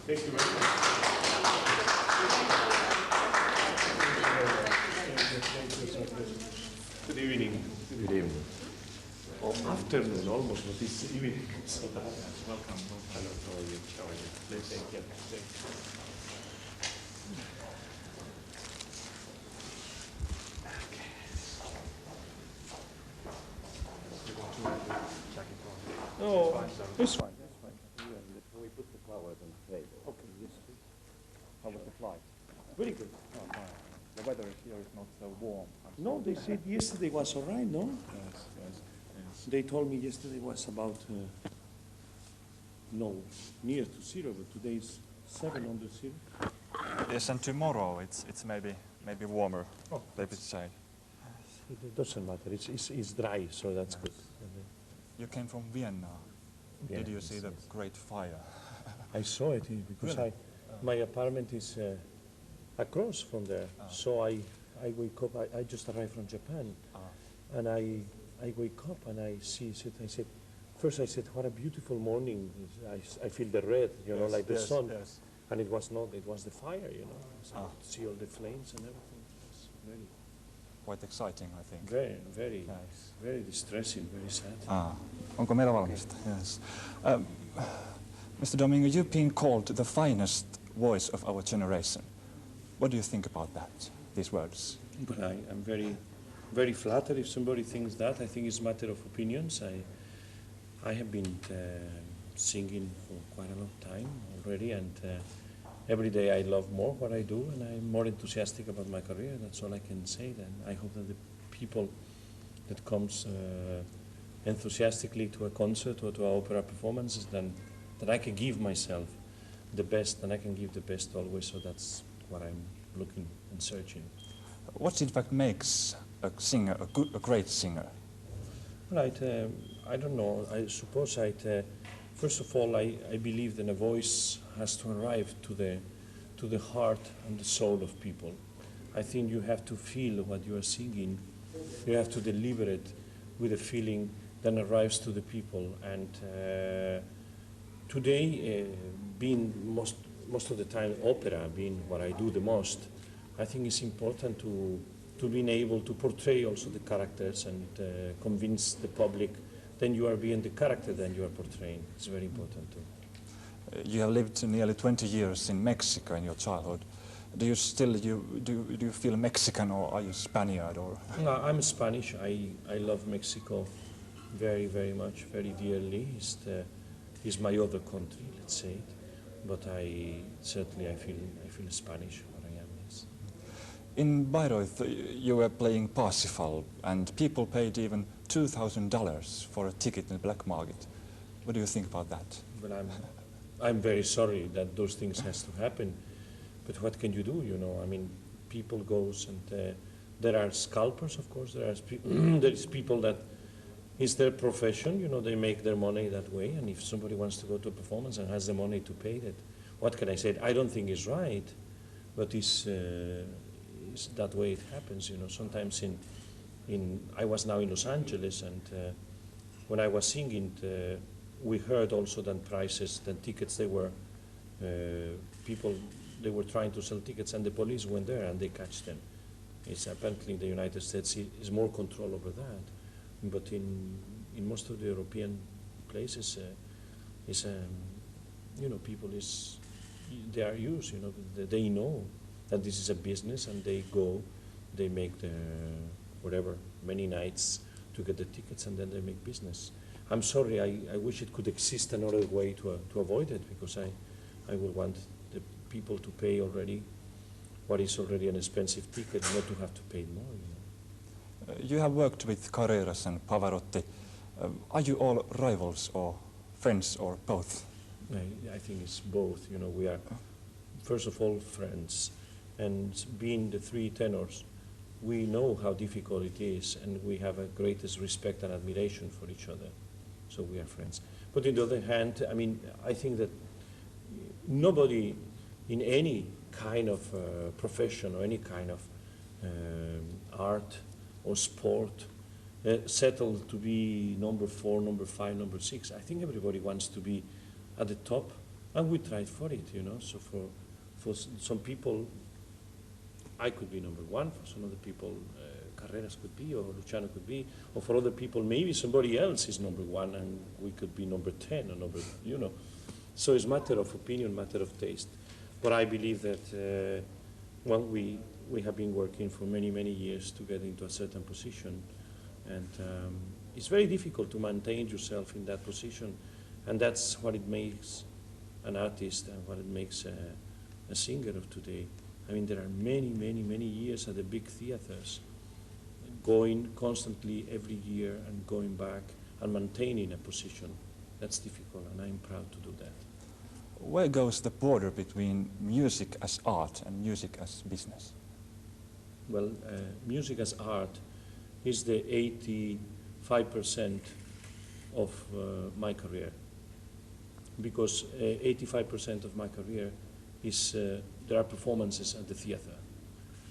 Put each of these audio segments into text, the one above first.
Thank you very much. Good evening. Good evening. Or afternoon, almost, but it's evening. So welcome. Hello, how are you? How are you? Please take care. Thank you. No, it's fine. That's fine. We put the flowers on the table. Okay, yes. How was the flight? Very good. Oh, fine. The weather here is not so warm. No, they said yesterday was all right, no? Yes, yes, yes. They told me yesterday was about, no, near to zero, but today's 7 under zero. Yes, and tomorrow it's maybe warmer. Oh, maybe shade. It doesn't matter. It's dry, so that's good. You came from Vienna. Yeah, Did you yes, see the yes. great fire? I saw it here because Really? my apartment is across from there. So I wake up. I just arrived from Japan, and I wake up and I see it. I said, first I said, what a beautiful morning. I feel the red, you know, like the sun. Yes. And it was not. It was the fire, you know. So I could see all the flames and everything. It was very, Quite exciting, I think. very, Nice. very distressing, very sad. Onko meillä valmista? Yes. Mr. Domingo, you've been called the finest voice of our generation. What do you think about that, these words? But I'm very, very flattered if somebody thinks that. I think it's a matter of opinions. I have been singing for quite a long time already, and every day I love more what I do, and I'm more enthusiastic about my career. That's all I can say. Then I hope that the people that comes enthusiastically to a concert or to an opera performances, then that I can give myself the best, and I can give the best always. So that's what I'm looking and searching. What in fact makes a singer a great singer? Right. I don't know. I suppose first of all, I believe that a voice has to arrive to the heart and the soul of people. I think you have to feel what you are singing. You have to deliver it with a feeling that arrives to the people. And today, being most of the time opera, being what I do the most, I think it's important to being able to portray also the characters and convince the public then you are being the character that you are portraying. It's very important too. You have lived nearly 20 years in Mexico in your childhood. Do you still do you feel Mexican, or are you Spaniard, or? No, I'm Spanish. I love Mexico very, very much, very dearly. It's my other country, let's say. But I feel Spanish where I am. Yes. In Bayreuth, you were playing Parsifal, and people paid even $2,000 for a ticket in the black market. What do you think about that? But I'm very sorry that those things has to happen. But what can you do? You know, I mean, people goes and there are scalpers, of course. There is people that it's their profession. You know, they make their money that way. And if somebody wants to go to a performance and has the money to pay that, what can I say? I don't think it's right, but it's that way it happens. You know, sometimes I was now in Los Angeles, and when I was singing, we heard also that prices, that tickets, they were they were trying to sell tickets, and the police went there and they catch them. It's apparently in the United States is more control over that, but in most of the European places, you know, people they are used. You know, they know that this is a business, and they go, they make the whatever many nights to get the tickets, and then they make business. I'm sorry. I wish it could exist another way to avoid it, because I would want the people to pay already what is already an expensive ticket, not to have to pay more. You know. You have worked with Carreras and Pavarotti. Are you all rivals, or friends, or both? I think it's both. You know, we are first of all friends, and being the three tenors, we know how difficult it is, and we have a greatest respect and admiration for each other. So we are friends. But on the other hand, I mean, I think that nobody in any kind of profession or any kind of art or sport settled to be number 4, number 5, number 6. I think everybody wants to be at the top And we tried for it, you know. So for some people, I could be number one. For some other people, Carreras could be, or Luciano could be. Or for other people, maybe somebody else is number one, and we could be number 10 or number, you know. So it's a matter of opinion, matter of taste. But I believe that, well, we have been working for many, many years to get into a certain position. And it's very difficult to maintain yourself in that position. And that's what it makes an artist and what it makes a singer of today. I mean, there are many, many, many years at the big theaters, going constantly every year and going back and maintaining a position. That's difficult, and I'm proud to do that. Where goes the border between music as art and music as business? Well, music as art is the 85% of my career. Because 85% of my career is, there are performances at the theater.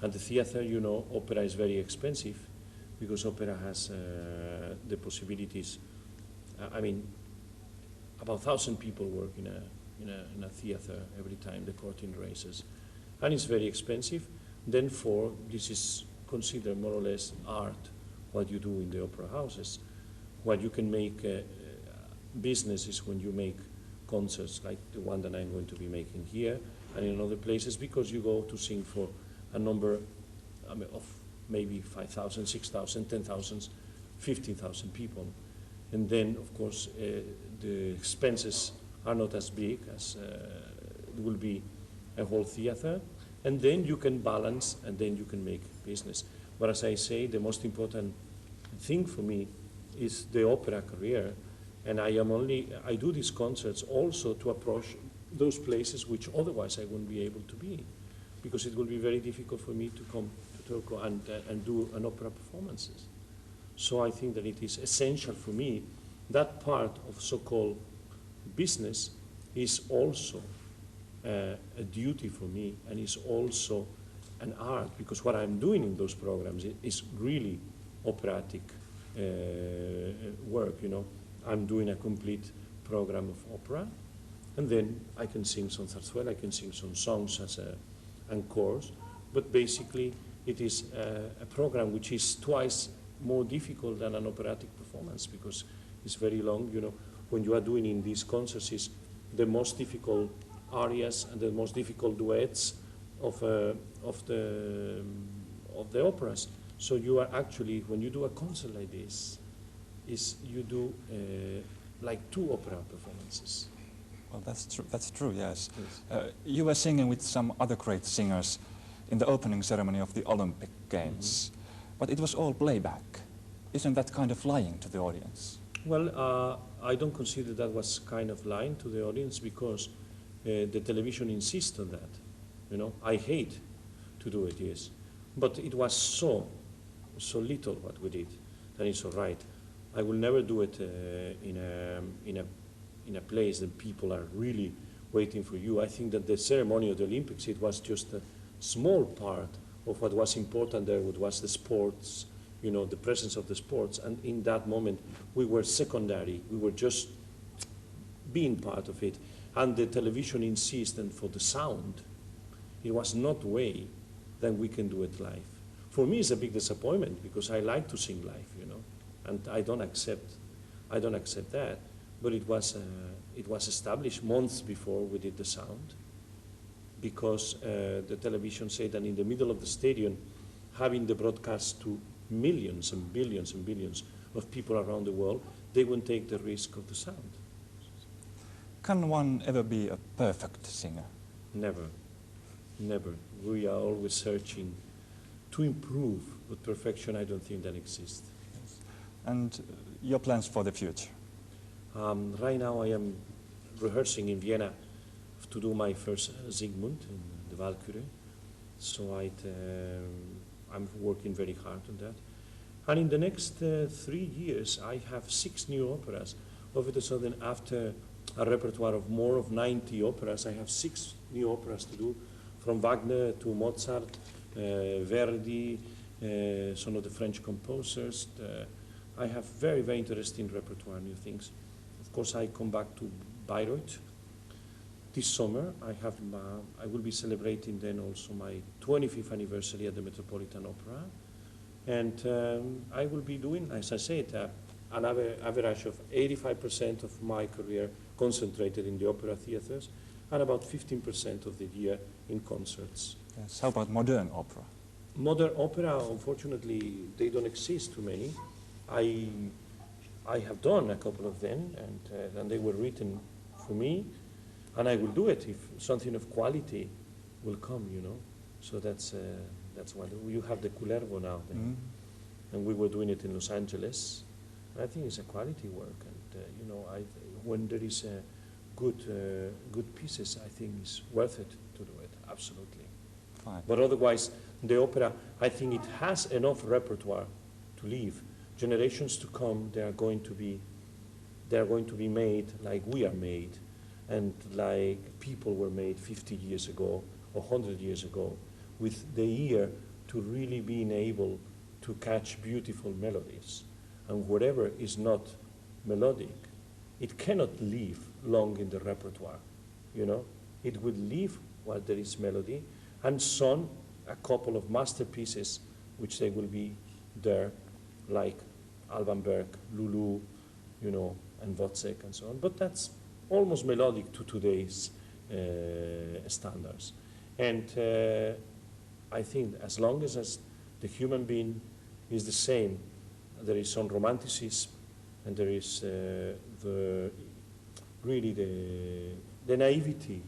And the theater, you know, opera is very expensive because opera has the possibilities. I mean, about 1,000 people work in a theater every time the curtain raises. And it's very expensive. Therefore, this is considered more or less art, what you do in the opera houses. What you can make business is when you make concerts like the one that I'm going to be making here and in other places, because you go to sing for a number of maybe 5,000, 6,000, 10,000, 15,000 people. And then, of course, the expenses are not as big as it will be a whole theater. And then you can balance, and then you can make business. But as I say, the most important thing for me is the opera career. And I do these concerts also to approach those places which otherwise I wouldn't be able to be, because it will be very difficult for me to come to Turku and do an opera performances. So I think that it is essential for me. That part of so-called business is also a duty for me, and is also an art, because what I'm doing in those programs is really operatic work, you know. I'm doing a complete program of opera, and then I can sing some zarzuela, I can sing some songs as encores, but basically it is a program which is twice more difficult than an operatic performance, because it's very long, you know. When you are doing in these concerts, is the most difficult arias and the most difficult duets of the operas. So you are actually, when you do a concert like this, you do like 2 opera performances. Well, that's true, yes. You were singing with some other great singers in the opening ceremony of the Olympic Games, but it was all playback. Isn't that kind of lying to the audience? Well, I don't consider that was kind of lying to the audience, because the television insists on that. You know, I hate to do it, yes, but it was so little what we did that it's all right. I will never do it in a place that people are really waiting for you. I think that the ceremony of the Olympics, it was just a small part of what was important there, what was the sports, you know, the presence of the sports. And in that moment, we were secondary. We were just being part of it. And the television insisted for the sound. It was not way that we can do it live. For me, it's a big disappointment, because I like to sing live, you know, and I don't accept that. But it was established months before we did the sound, because the television said that in the middle of the stadium, having the broadcast to millions and billions and billions of people around the world, they won't take the risk of the sound. Can one ever be a perfect singer? Never, never. We are always searching to improve, but perfection, I don't think that exists. Yes. And your plans for the future? Right now I am rehearsing in Vienna to do my first Siegmund in the Valkyrie. So I'm working very hard on that. And in the next 3 years, I have 6 new operas. All of a sudden, after a repertoire of more of 90 operas, I have 6 new operas to do, from Wagner to Mozart, Verdi, some of the French composers. I have very, very interesting repertoire, new things. Of course, I come back to Bayreuth, this summer I will be celebrating then also my 25th anniversary at the Metropolitan Opera, and I will be doing, as I said, an average of 85% of my career concentrated in the opera theaters, and about 15% of the year in concerts. Yes. How about modern opera? Modern opera, unfortunately, they don't exist too many. I have done a couple of them, and they were written for me, and I will do it if something of quality will come, you know. So that's why you have the Culervo now, and we were doing it in Los Angeles. And I think it's a quality work, and you know, when there is good pieces, I think it's worth it to do it. Absolutely. Fine. But otherwise, the opera, I think it has enough repertoire to live. Generations to come, they are going to be made like we are made, and like people were made 50 years ago or 100 years ago, with the ear to really being able to catch beautiful melodies. And whatever is not melodic, it cannot live long in the repertoire, you know. It will live while there is melody, and some, a couple of masterpieces, which they will be there, like Alban Berg, Lulu, you know, and Wozzeck and so on. But that's almost melodic to today's standards. And I think as long as the human being is the same, there is some romanticism, and there is really the naivety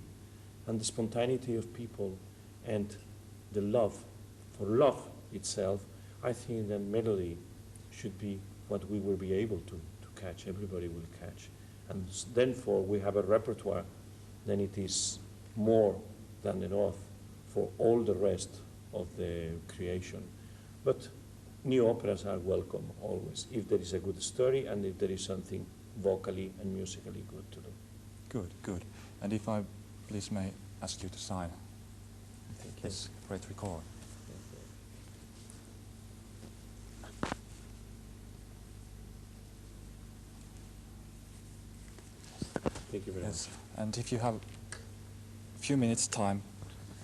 and the spontaneity of people, and the love for love itself. I think that melody should be what we will be able to catch, everybody will catch. And then for we have a repertoire, then it is more than enough for all the rest of the creation. But new operas are welcome always, if there is a good story and if there is something vocally and musically good to do. Good, good. And if I please may ask you to sign Thank you. this great record. Thank you very Yes. And if you have a few minutes time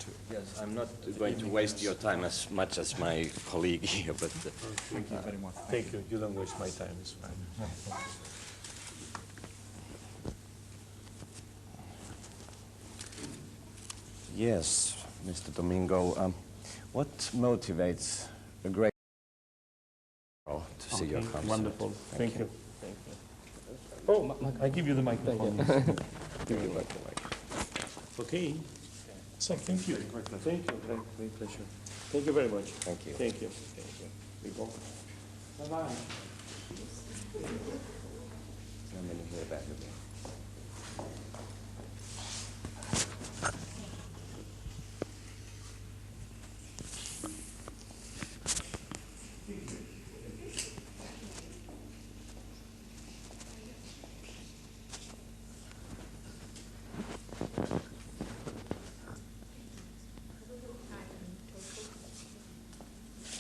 to... Yes, I'm not going to waste your time as much as my colleague here, but Thank you very much. much. Thank you. You don't waste my time. It's fine. yes, Mr. Domingo, what motivates a great to see your concert? Wonderful. Thank you. Thank you. Oh, I give you the microphone. Give you the mic. Okay. So thank you. Thank you. Great pleasure. Thank you very much. Thank you. Thank you. Thank you. We go. Bye-bye. I'm going to hear back again.